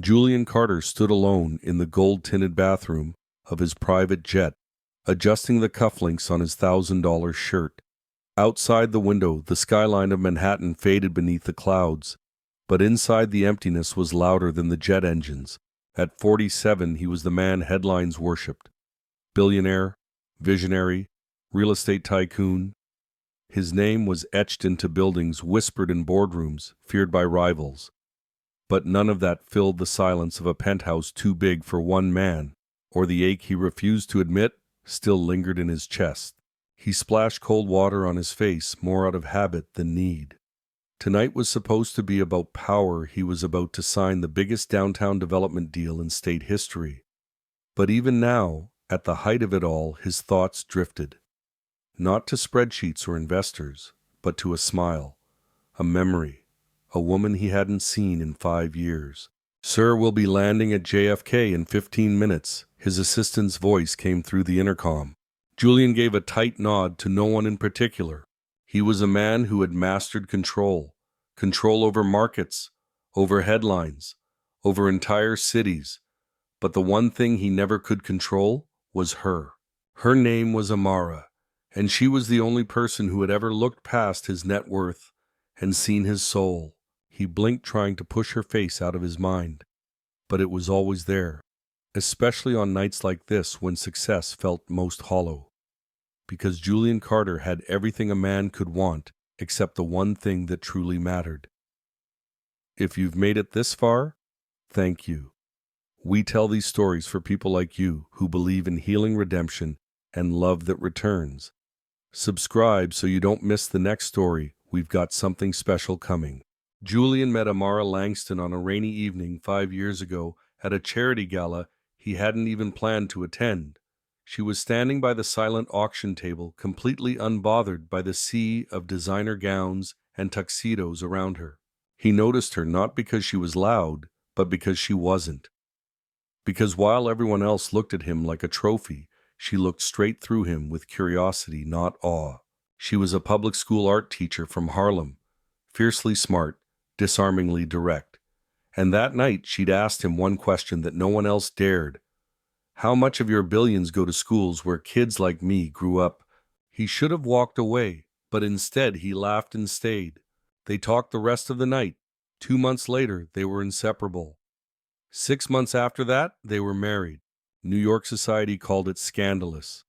Julian Carter stood alone in the gold-tinted bathroom of his private jet, adjusting the cufflinks on his $1,000 shirt. Outside the window, the skyline of Manhattan faded beneath the clouds, but inside the emptiness was louder than the jet engines. At 47, he was the man headlines worshipped. Billionaire, visionary, real estate tycoon. His name was etched into buildings, whispered in boardrooms, feared by rivals. But none of that filled the silence of a penthouse too big for one man, or the ache he refused to admit still lingered in his chest. He splashed cold water on his face more out of habit than need. Tonight was supposed to be about power. He was about to sign the biggest downtown development deal in state history. But even now, at the height of it all, his thoughts drifted. Not to spreadsheets or investors, but to a smile, a memory, a woman he hadn't seen in 5 years. "Sir, we'll be landing at JFK in 15 minutes, his assistant's voice came through the intercom. Julian gave a tight nod to no one in particular. He was a man who had mastered control over markets, over headlines, over entire cities. But the one thing he never could control was her. Her name was Amara, and she was the only person who had ever looked past his net worth and seen his soul. He blinked, trying to push her face out of his mind, but it was always there, especially on nights like this when success felt most hollow. Because Julian Carter had everything a man could want, except the one thing that truly mattered. If you've made it this far, thank you. We tell these stories for people like you who believe in healing, redemption, and love that returns. Subscribe so you don't miss the next story. We've got something special coming. Julian met Amara Langston on a rainy evening 5 years ago at a charity gala he hadn't even planned to attend. She was standing by the silent auction table, completely unbothered by the sea of designer gowns and tuxedos around her. He noticed her not because she was loud, but because she wasn't. Because while everyone else looked at him like a trophy, she looked straight through him with curiosity, not awe. She was a public school art teacher from Harlem, fiercely smart, disarmingly direct. And that night she'd asked him one question that no one else dared. How much of your billions go to schools where kids like me grew up? He should have walked away, but instead he laughed and stayed. They talked the rest of the night. 2 months later, they were inseparable. 6 months after that, they were married. New York society called it scandalous.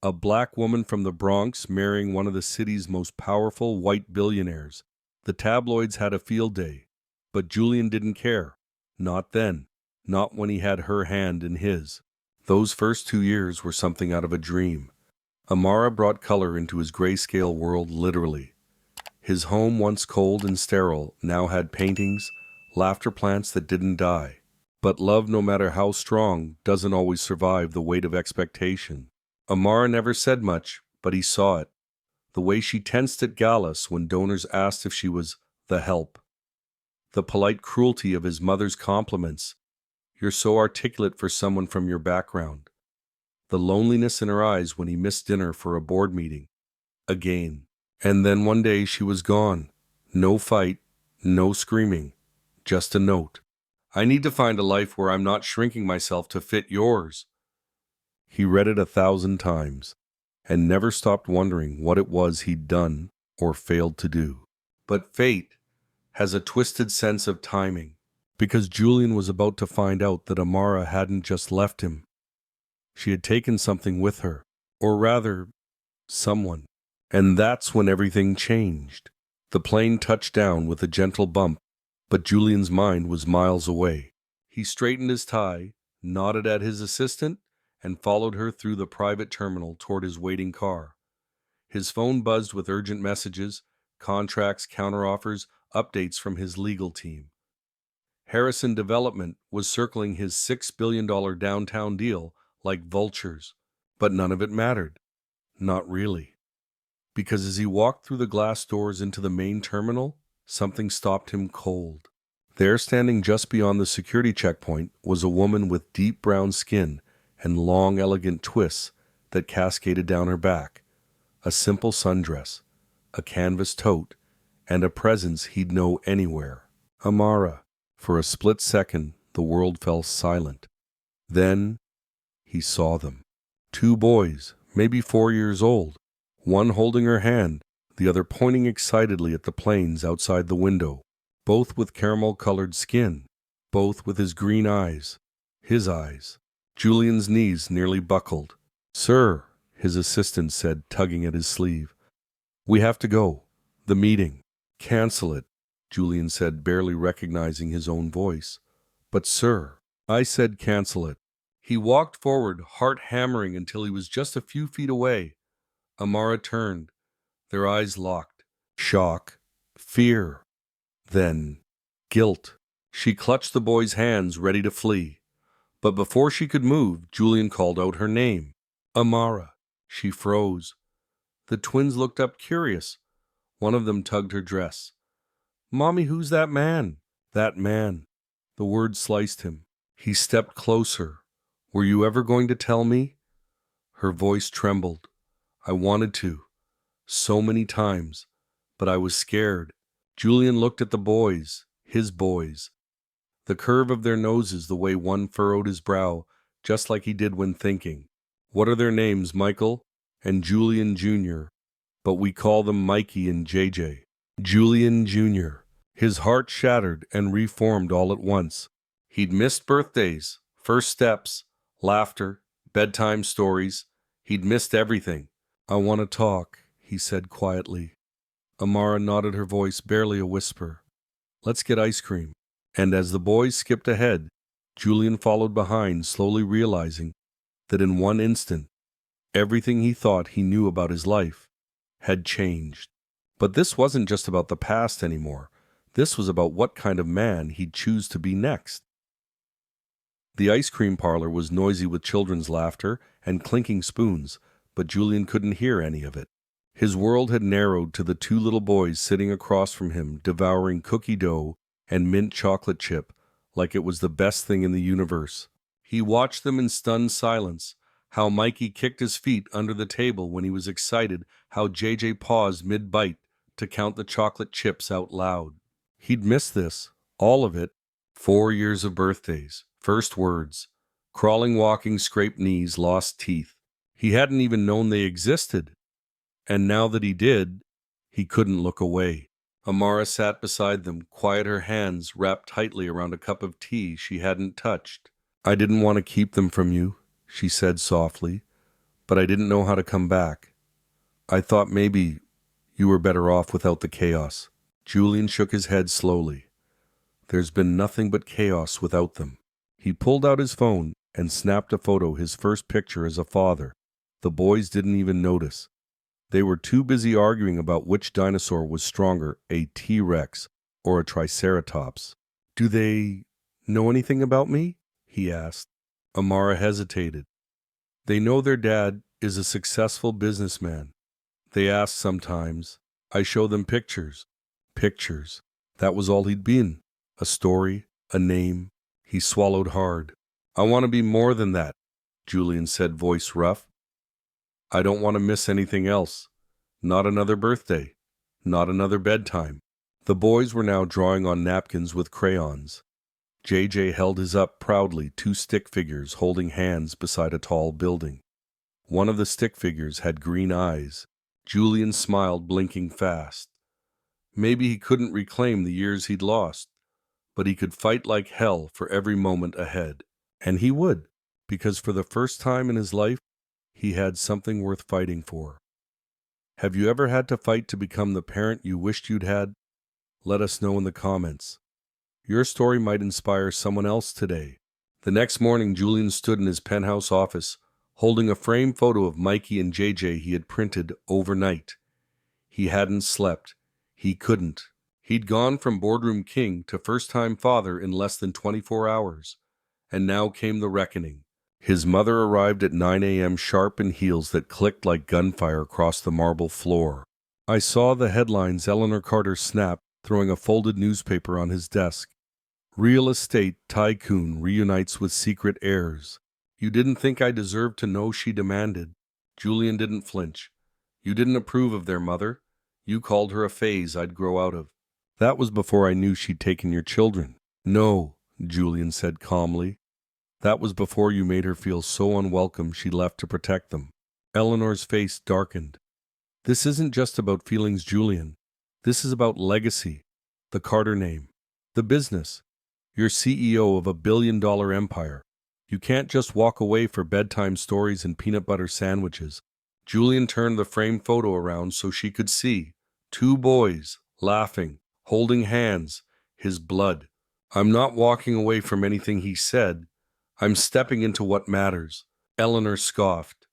A black woman from the Bronx marrying one of the city's most powerful white billionaires. The tabloids had a field day, but Julian didn't care. Not then. Not when he had her hand in his. Those first 2 years were something out of a dream. Amara brought color into his grayscale world, literally. His home, once cold and sterile, now had paintings, laughter plants that didn't die. But love, no matter how strong, doesn't always survive the weight of expectation. Amara never said much, but he saw it. The way she tensed at galas when donors asked if she was the help. The polite cruelty of his mother's compliments. You're so articulate for someone from your background. The loneliness in her eyes when he missed dinner for a board meeting. Again. And then one day she was gone. No fight, no screaming, just a note. I need to find a life where I'm not shrinking myself to fit yours. He read it 1,000 times and never stopped wondering what it was he'd done or failed to do. But fate has a twisted sense of timing, because Julian was about to find out that Amara hadn't just left him. She had taken something with her, or rather, someone. And that's when everything changed. The plane touched down with a gentle bump, but Julian's mind was miles away. He straightened his tie, nodded at his assistant, and followed her through the private terminal toward his waiting car. His phone buzzed with urgent messages, contracts, counteroffers, updates from his legal team. Harrison Development was circling his $6 billion downtown deal like vultures, but none of it mattered. Not really. Because as he walked through the glass doors into the main terminal, something stopped him cold. There, standing just beyond the security checkpoint, was a woman with deep brown skin and long, elegant twists that cascaded down her back. A simple sundress, a canvas tote, and a presence he'd know anywhere. Amara. For a split second, The world fell silent. Then he saw them. Two boys, maybe 4 years old, one holding her hand, the other pointing excitedly at the planes outside the window, both with caramel-colored skin, both with his green eyes, his eyes. Julian's knees nearly buckled. "Sir," his assistant said, tugging at his sleeve, "we have to go. The meeting." "Cancel it," Julian said, barely recognizing his own voice. "But sir," "I said cancel it." He walked forward, heart hammering, until he was just a few feet away. Amara turned, their eyes locked. Shock, fear, then guilt. She clutched the boy's hands, ready to flee. But before she could move, Julian called out her name. "Amara." She froze. The twins looked up, curious. One of them tugged her dress. "Mommy, who's that man?" "That man." The word sliced him. He stepped closer. "Were you ever going to tell me?" Her voice trembled. "I wanted to. So many times. But I was scared." Julian looked at the boys, his boys. The curve of their noses, the way one furrowed his brow, just like he did when thinking. "What are their names, Michael?" "And Julian Jr. But we call them Mikey and JJ. Julian Jr. His heart shattered and reformed all at once. He'd missed birthdays, first steps, laughter, bedtime stories. He'd missed everything. "I want to talk," he said quietly. Amara nodded, her voice barely a whisper. "Let's get ice cream." And as the boys skipped ahead, Julian followed behind, slowly realizing that in one instant, everything he thought he knew about his life had changed. But this wasn't just about the past anymore. This was about what kind of man he'd choose to be next. The ice cream parlor was noisy with children's laughter and clinking spoons, but Julian couldn't hear any of it. His world had narrowed to the two little boys sitting across from him, devouring cookie dough and mint chocolate chip like it was the best thing in the universe. He watched them in stunned silence, how Mikey kicked his feet under the table when he was excited, how JJ paused mid-bite to count the chocolate chips out loud. He'd missed this, all of it. 4 years of birthdays, first words, crawling, walking, scraped knees, lost teeth. He hadn't even known they existed. And now that he did, he couldn't look away. Amara sat beside them, quiet, her hands wrapped tightly around a cup of tea she hadn't touched. "I didn't want to keep them from you," she said softly, "but I didn't know how to come back. I thought maybe you were better off without the chaos." Julian shook his head slowly. "There's been nothing but chaos without them." He pulled out his phone and snapped a photo, his first picture as a father. The boys didn't even notice. They were too busy arguing about which dinosaur was stronger, a T-Rex or a Triceratops. "Do they know anything about me?" he asked. Amara hesitated. "They know their dad is a successful businessman. They ask sometimes. I show them pictures." Pictures. That was all he'd been. A story, a name. He swallowed hard. "I want to be more than that," Julian said, voice rough. "I don't want to miss anything else. Not another birthday. Not another bedtime." The boys were now drawing on napkins with crayons. JJ held his up proudly, two stick figures holding hands beside a tall building. One of the stick figures had green eyes. Julian smiled, blinking fast. Maybe he couldn't reclaim the years he'd lost, but he could fight like hell for every moment ahead. And he would, because for the first time in his life, he had something worth fighting for. Have you ever had to fight to become the parent you wished you'd had? Let us know in the comments. Your story might inspire someone else today. The next morning, Julian stood in his penthouse office, holding a framed photo of Mikey and JJ he had printed overnight. He hadn't slept. He couldn't. He'd gone from boardroom king to first-time father in less than 24 hours. And now came the reckoning. His mother arrived at 9 a.m. sharp in heels that clicked like gunfire across the marble floor. I saw the headlines Eleanor Carter snapped, throwing a folded newspaper on his desk. "Real estate tycoon reunites with secret heirs." "You didn't think I deserved to know," she demanded. Julian didn't flinch. "You didn't approve of their mother. You called her a phase I'd grow out of." "That was before I knew she'd taken your children." "No, Julian said calmly. That was before you made her feel so unwelcome she left to protect them. Eleanor's face darkened. This isn't just about feelings, Julian. This is about legacy, the Carter name, the business. You're CEO of $1 billion empire. You can't just walk away for bedtime stories and peanut butter sandwiches. Julian turned the framed photo around so she could see. Two boys, laughing, holding hands, his blood. I'm not walking away from anything he said. I'm stepping into what matters. Eleanor scoffed.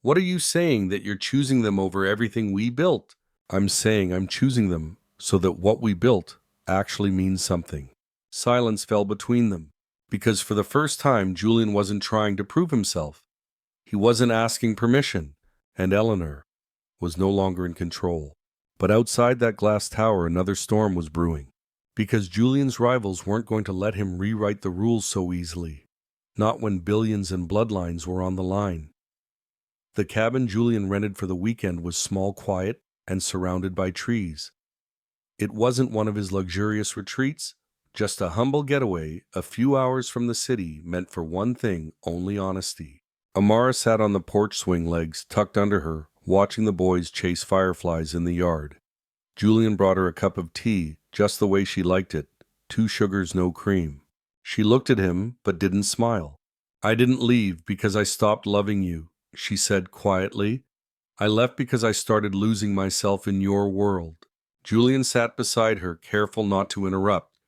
What are you saying, that you're choosing them over everything we built? I'm saying I'm choosing them so that what we built actually means something. Silence fell between them, because for the first time Julian wasn't trying to prove himself. He wasn't asking permission, and Eleanor was no longer in control. But outside that glass tower another storm was brewing, because Julian's rivals weren't going to let him rewrite the rules so easily, not when billions and bloodlines were on the line. The cabin Julian rented for the weekend was small, quiet, and surrounded by trees. It wasn't one of his luxurious retreats, just a humble getaway a few hours from the city meant for one thing only: honesty. Amara sat on the porch swing legs tucked under her, watching the boys chase fireflies in the yard. Julian brought her a cup of tea, just the way she liked it, 2 sugars, no cream. She looked at him, but didn't smile. I didn't leave because I stopped loving you, she said quietly. I left because I started losing myself in your world. Julian sat beside her, careful not to interrupt.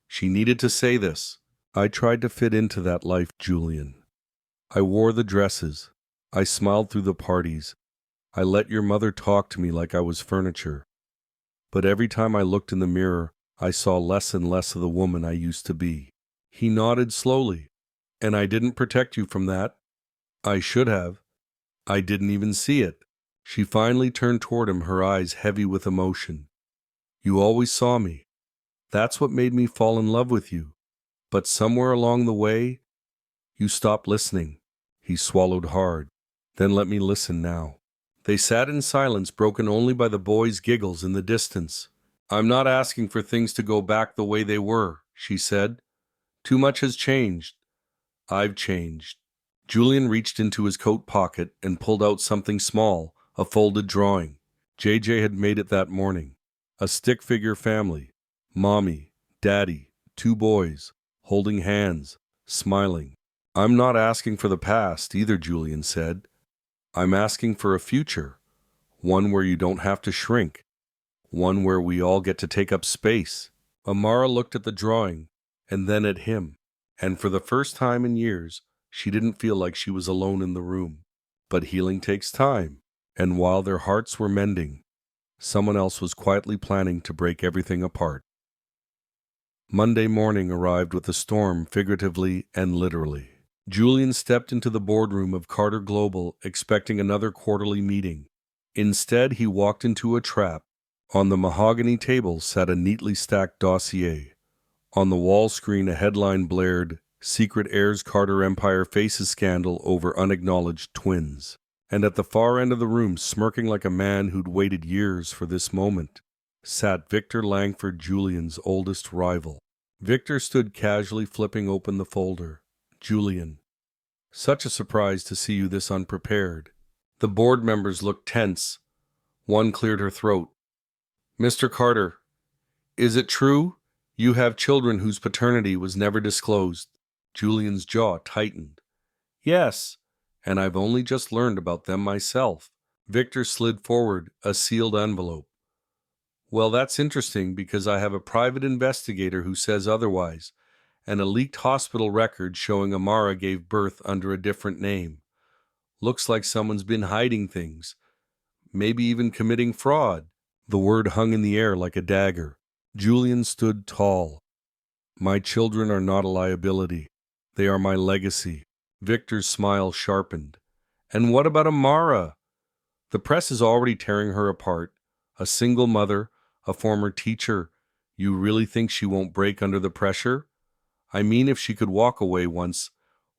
She needed to say this. I tried to fit into that life, Julian. I wore the dresses. I smiled through the parties. I let your mother talk to me like I was furniture. But every time I looked in the mirror, I saw less and less of the woman I used to be. He nodded slowly. And I didn't protect you from that. I should have. I didn't even see it. She finally turned toward him, her eyes heavy with emotion. You always saw me. That's what made me fall in love with you. But somewhere along the way, you stopped listening. He swallowed hard. Then let me listen now. They sat in silence, broken only by the boys' giggles in the distance. I'm not asking for things to go back the way they were, she said. Too much has changed. I've changed. Julian reached into his coat pocket and pulled out something small, a folded drawing. JJ had made it that morning. A stick figure family. Mommy, Daddy, 2 boys, holding hands, smiling. I'm not asking for the past either, Julian said. I'm asking for a future. One where you don't have to shrink. One where we all get to take up space. Amara looked at the drawing, and then at him. And for the first time in years, she didn't feel like she was alone in the room. But healing takes time, and while their hearts were mending, someone else was quietly planning to break everything apart. Monday morning arrived with a storm, figuratively and literally. Julian stepped into the boardroom of Carter Global expecting another quarterly meeting. Instead, he walked into a trap. On the mahogany table sat a neatly stacked dossier. On the wall screen, a headline blared, Secret Heirs Carter Empire Faces Scandal Over Unacknowledged Twins. And at the far end of the room, smirking like a man who'd waited years for this moment, sat Victor Langford, Julian's oldest rival. Victor stood casually flipping open the folder. Julian, such a surprise to see you this unprepared. The board members looked tense. One cleared her throat. Mr. Carter, is it true you have children whose paternity was never disclosed? Julian's jaw tightened. Yes, and I've only just learned about them myself. Victor slid forward a sealed envelope. Well, that's interesting because I have a private investigator who says otherwise, and a leaked hospital record showing Amara gave birth under a different name. Looks like someone's been hiding things, maybe even committing fraud. The word hung in the air like a dagger. Julian stood tall. My children are not a liability. They are my legacy. Victor's smile sharpened. And what about Amara? The press is already tearing her apart. A single mother, a former teacher. You really think she won't break under the pressure? I mean, if she could walk away once,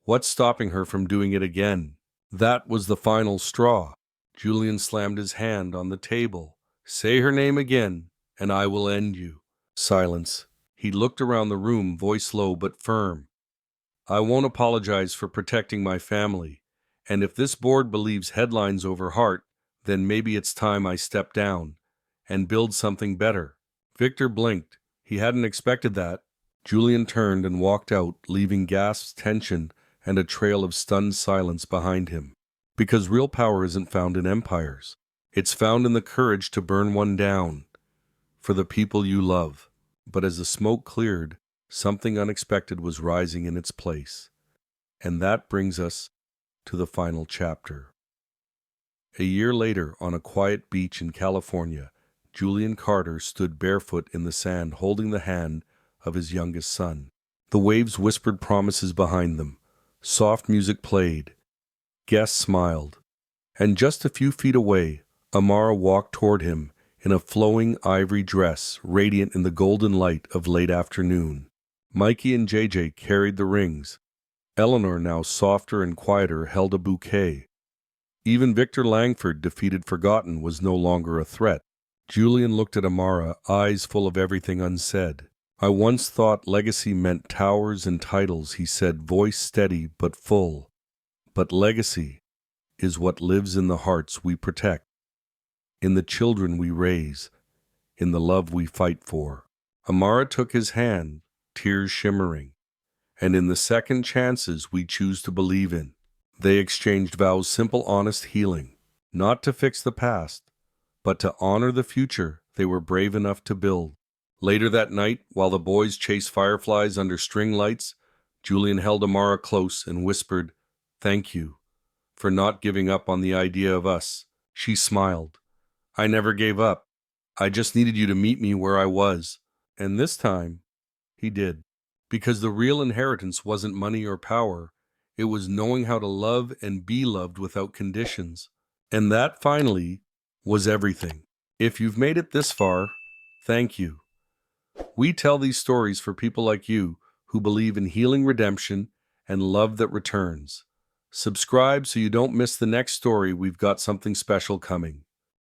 what's stopping her from doing it again? That was the final straw. Julian slammed his hand on the table. Say her name again, and I will end you. Silence. He looked around the room, voice low but firm. I won't apologize for protecting my family. And if this board believes headlines over heart, then maybe it's time I step down and build something better. Victor blinked. He hadn't expected that. Julian turned and walked out, leaving gasps, tension, and a trail of stunned silence behind him. Because real power isn't found in empires. It's found in the courage to burn one down for the people you love. But as the smoke cleared, something unexpected was rising in its place. And that brings us to the final chapter. A year later, on a quiet beach in California, Julian Carter stood barefoot in the sand, holding the hand of his youngest son. The waves whispered promises behind them. Soft music played. Guests smiled. And just a few feet away, Amara walked toward him in a flowing ivory dress, radiant in the golden light of late afternoon. Mikey and JJ carried the rings. Eleanor, now softer and quieter, held a bouquet. Even Victor Langford, defeated, forgotten, was no longer a threat. Julian looked at Amara, eyes full of everything unsaid. I once thought legacy meant towers and titles, he said, voice steady but full. But legacy is what lives in the hearts we protect, in the children we raise, in the love we fight for. Amara took his hand, tears shimmering. And in the second chances we choose to believe in. They exchanged vows, simple, honest healing, not to fix the past, but to honor the future they were brave enough to build. Later that night, while the boys chased fireflies under string lights, Julian held Amara close and whispered, "Thank you for not giving up on the idea of us." She smiled. "I never gave up. I just needed you to meet me where I was." And this time, he did. Because the real inheritance wasn't money or power. It was knowing how to love and be loved without conditions. And that, finally, was everything. If you've made it this far, thank you. We tell these stories for people like you who believe in healing, redemption, and love that returns. Subscribe so you don't miss the next story. We've got something special coming.